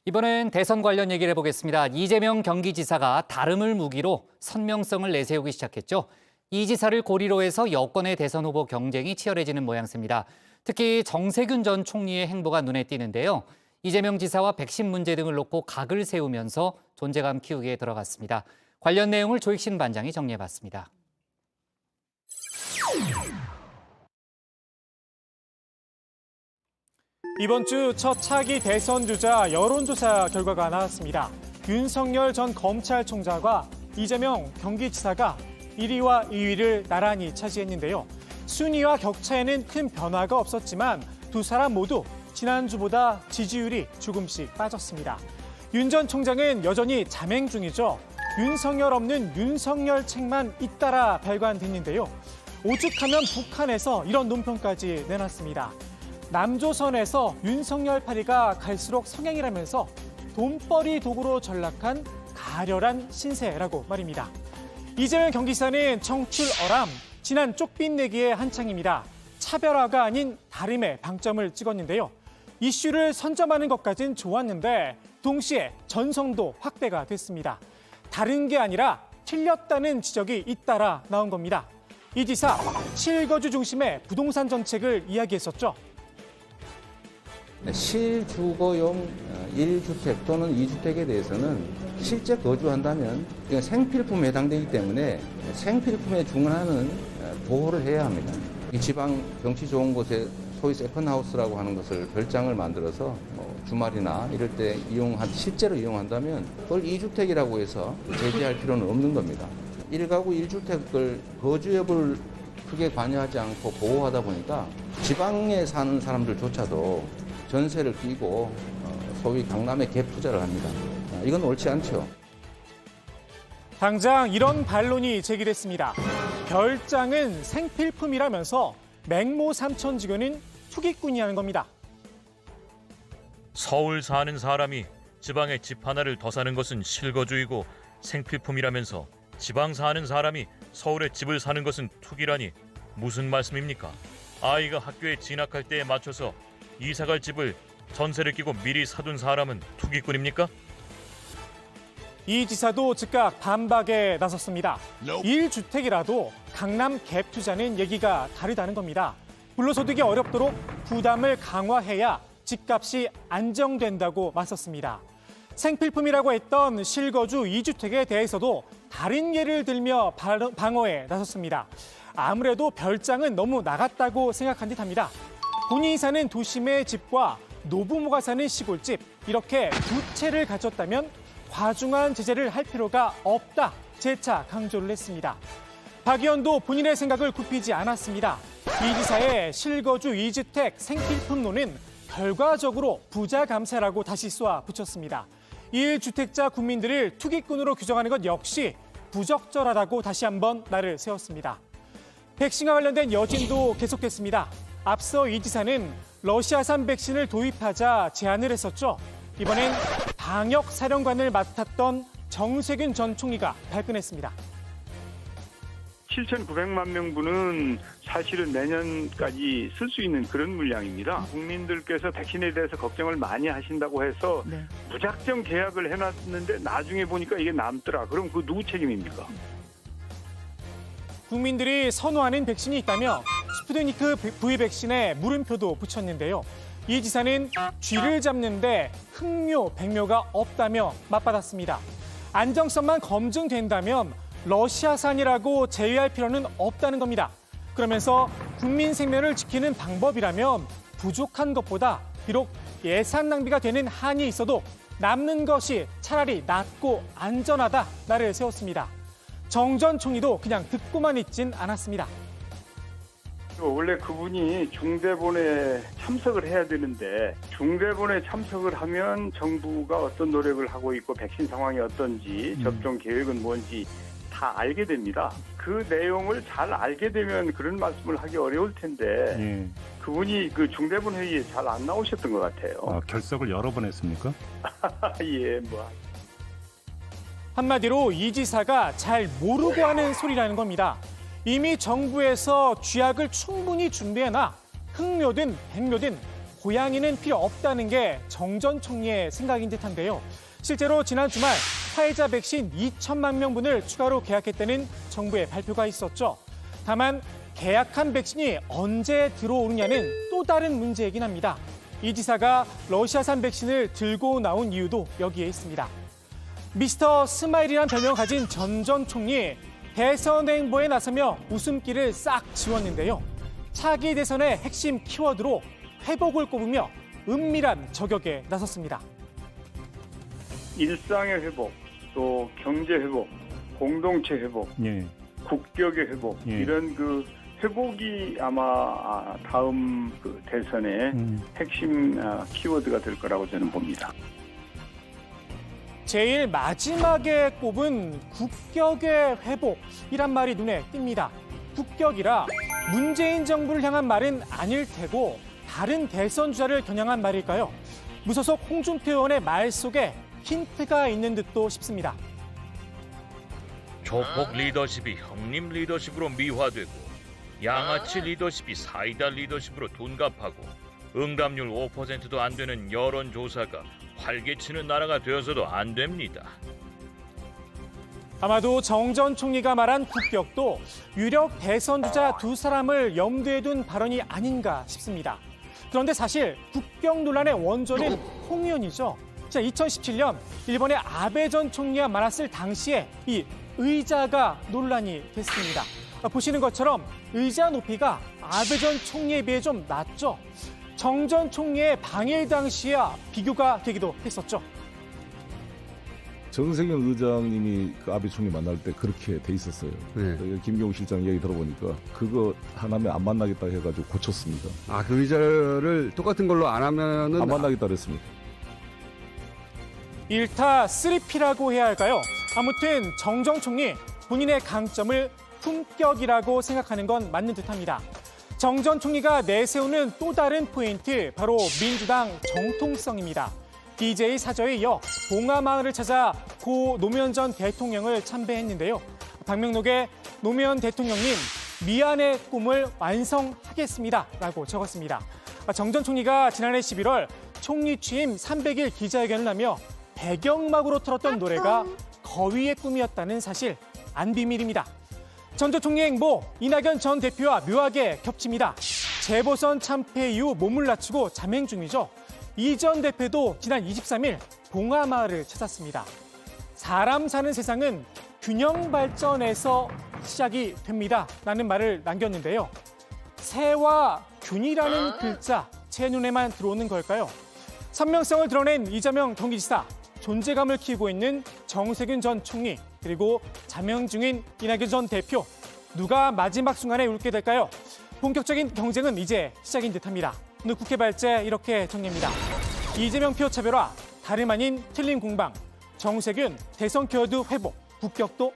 이번엔 대선 관련 얘기를 해보겠습니다. 이재명 경기지사가 다름을 무기로 선명성을 내세우기 시작했죠. 이 지사를 고리로 해서 여권의 대선 후보 경쟁이 치열해지는 모양새입니다. 특히 정세균 전 총리의 행보가 눈에 띄는데요. 이재명 지사와 백신 문제 등을 놓고 각을 세우면서 존재감 키우기에 들어갔습니다. 관련 내용을 조익신 반장이 정리해봤습니다. 이번 주 첫 차기 대선 주자 여론조사 결과가 나왔습니다. 윤석열 전 검찰총장과 이재명 경기지사가 1위와 2위를 나란히 차지했는데요. 순위와 격차에는 큰 변화가 없었지만 두 사람 모두 지난주보다 지지율이 조금씩 빠졌습니다. 윤 전 총장은 여전히 잠행 중이죠. 윤석열 없는 윤석열 책만 잇따라 발간됐는데요. 오죽하면 북한에서 이런 논평까지 내놨습니다. 남조선에서 윤석열 파리가 갈수록 성행이라면서 돈벌이 도구로 전락한 가련한 신세라고 말입니다. 이재명 경기지사는 청출 어람, 지난 쪽빛내기의 한창입니다. 차별화가 아닌 다름에 방점을 찍었는데요. 이슈를 선점하는 것까진 좋았는데 동시에 전성도 확대가 됐습니다. 다른 게 아니라 틀렸다는 지적이 잇따라 나온 겁니다. 이 지사 실거주 중심의 부동산 정책을 이야기했었죠. 실주거용 1주택 또는 2주택에 대해서는 실제 거주한다면 생필품에 해당되기 때문에 생필품에 준하는 보호를 해야 합니다. 지방 경치 좋은 곳에 소위 세컨하우스라고 하는 것을 별장을 만들어서 주말이나 이럴 때 실제로 이용한다면 그걸 2주택이라고 해서 제지할 필요는 없는 겁니다. 1가구 1주택을 거주협을 크게 관여하지 않고 보호하다 보니까 지방에 사는 사람들조차도 전세를 끼고 소위 강남에 갭 투자를 합니다. 이건 옳지 않죠. 당장 이런 반론이 제기됐습니다. 별장은 생필품이라면서 맹모 삼천지교는 투기꾼이라는 겁니다. 서울 사는 사람이 지방에 집 하나를 더 사는 것은 실거주이고 생필품이라면서 지방 사는 사람이 서울에 집을 사는 것은 투기라니 무슨 말씀입니까? 아이가 학교에 진학할 때에 맞춰서 이사갈 집을 전세를 끼고 미리 사둔 사람은 투기꾼입니까? 이 지사도 즉각 반박에 나섰습니다. 1주택이라도 강남 갭 투자는 얘기가 다르다는 겁니다. 불로소득이 어렵도록 부담을 강화해야 집값이 안정된다고 맞섰습니다. 생필품이라고 했던 실거주 2주택에 대해서도 다른 예를 들며 방어에 나섰습니다. 아무래도 별장은 너무 나갔다고 생각한 듯합니다. 본인이 사는 도심의 집과 노부모가 사는 시골집 이렇게 두 채를 가졌다면 과중한 제재를 할 필요가 없다 재차 강조를 했습니다. 박 의원도 본인의 생각을 굽히지 않았습니다. 이 지사의 실거주 2주택 생필품론은 결과적으로 부자 감세라고 다시 쏘아붙였습니다. 1주택자 국민들을 투기꾼으로 규정하는 것 역시 부적절하다고 다시 한번 날을 세웠습니다. 백신과 관련된 여진도 계속됐습니다. 앞서 이 지사는 러시아산 백신을 도입하자 제안을 했었죠. 이번엔 방역사령관을 맡았던 정세균 전 총리가 발끈했습니다. 7,900만 명분은 사실은 내년까지 쓸 수 있는 그런 물량입니다. 국민들께서 백신에 대해서 걱정을 많이 하신다고 해서 무작정 계약을 해놨는데 나중에 보니까 이게 남더라. 그럼 그 누구 책임입니까? 국민들이 선호하는 백신이 있다며 스푸트니크 V 백신에 물음표도 붙였는데요. 이 지사는 쥐를 잡는데 흑묘, 백묘가 없다며 맞받았습니다. 안정성만 검증된다면 러시아산이라고 제외할 필요는 없다는 겁니다. 그러면서 국민 생명을 지키는 방법이라면 부족한 것보다 비록 예산 낭비가 되는 한이 있어도 남는 것이 차라리 낫고 안전하다 날을 세웠습니다. 정 전 총리도 그냥 듣고만 있진 않았습니다. 원래 그분이 중대본에 참석을 해야 되는데 중대본에 참석을 하면 정부가 어떤 노력을 하고 있고 백신 상황이 어떤지 접종 계획은 뭔지 다 알게 됩니다. 그 내용을 잘 알게 되면 그런 말씀을 하기 어려울 텐데 그분이 그 중대본 회의에 잘 안 나오셨던 것 같아요. 결석을 여러 번 했습니까? 예, 뭐. 한마디로 이 지사가 잘 모르고 하는 소리라는 겁니다. 이미 정부에서 쥐약을 충분히 준비해놔 흑묘든 백묘든 고양이는 필요 없다는 게 정 전 총리의 생각인 듯한데요. 실제로 지난 주말 화이자 백신 2천만 명분을 추가로 계약했다는 정부의 발표가 있었죠. 다만 계약한 백신이 언제 들어오느냐는 또 다른 문제이긴 합니다. 이 지사가 러시아산 백신을 들고 나온 이유도 여기에 있습니다. 미스터 스마일이란 별명을 가진 전 전 총리, 대선 행보에 나서며 웃음기를 싹 지웠는데요. 차기 대선의 핵심 키워드로 회복을 꼽으며 은밀한 저격에 나섰습니다. 일상의 회복, 또 경제 회복, 공동체 회복, 예. 국격의 회복 예. 이런 그 회복이 아마 다음 그 대선의 핵심 키워드가 될 거라고 저는 봅니다. 제일 마지막에 꼽은 국격의 회복이란 말이 눈에 띕니다. 국격이라 문재인 정부를 향한 말은 아닐 테고 다른 대선 주자를 겨냥한 말일까요? 무소속 홍준표 의원의 말 속에 힌트가 있는 듯도 싶습니다. 조폭 리더십이 형님 리더십으로 미화되고 양아치 리더십이 사이다 리더십으로 둔갑하고 응답률 5%도 안 되는 여론조사가 활개치는 나라가 되어서도 안 됩니다. 아마도 정 전 총리가 말한 국격도 유력 대선 주자 두 사람을 염두에 둔 발언이 아닌가 싶습니다. 그런데 사실 국격 논란의 원조는 홍 의원이죠. 2017년 일본의 아베 전 총리와 만났을 당시에 이 의자가 논란이 됐습니다. 보시는 것처럼 의자 높이가 아베 전 총리에 비해 좀 낮죠. 정 전 총리의 방일 당시와 비교가 되기도 했었죠. 정세균 의장님이 그 아베 총리 만날 때 그렇게 돼 있었어요. 네. 김경우 실장 얘기 들어보니까 그거 하나면 안 만나겠다 해가지고 고쳤습니다. 아, 그 의자를 똑같은 걸로 안 하면은 안 만나겠다 그랬습니다. 일타 3P라고 해야 할까요? 아무튼 정 전 총리 본인의 강점을 품격이라고 생각하는 건 맞는 듯합니다. 정 전 총리가 내세우는 또 다른 포인트, 바로 민주당 정통성입니다. DJ 사저에 이어 봉하마을을 찾아 고 노무현 전 대통령을 참배했는데요. 방명록에 노무현 대통령님 미안의 꿈을 완성하겠습니다라고 적었습니다. 정 전 총리가 지난해 11월 총리 취임 300일 기자회견을 하며 배경음악으로 틀었던 노래가 거위의 꿈이었다는 사실 안 비밀입니다. 전 전 총리의 행보, 이낙연 전 대표와 묘하게 겹칩니다. 재보선 참패 이후 몸을 낮추고 잠행 중이죠. 이 전 대표도 지난 23일 봉하마을을 찾았습니다. 사람 사는 세상은 균형 발전에서 시작이 됩니다. 라는 말을 남겼는데요. 새와 균이라는 글자 제 눈에만 들어오는 걸까요? 선명성을 드러낸 이재명 경기지사, 존재감을 키우고 있는 정세균 전 총리, 그리고 자명 중인 이낙연 전 대표. 누가 마지막 순간에 울게 될까요? 본격적인 경쟁은 이제 시작인 듯합니다. 오늘 국회 발제 이렇게 정리합니다. 이재명표 차별화, 다름 아닌 틀린 공방, 정세균 대선 키워드 회복, 국격도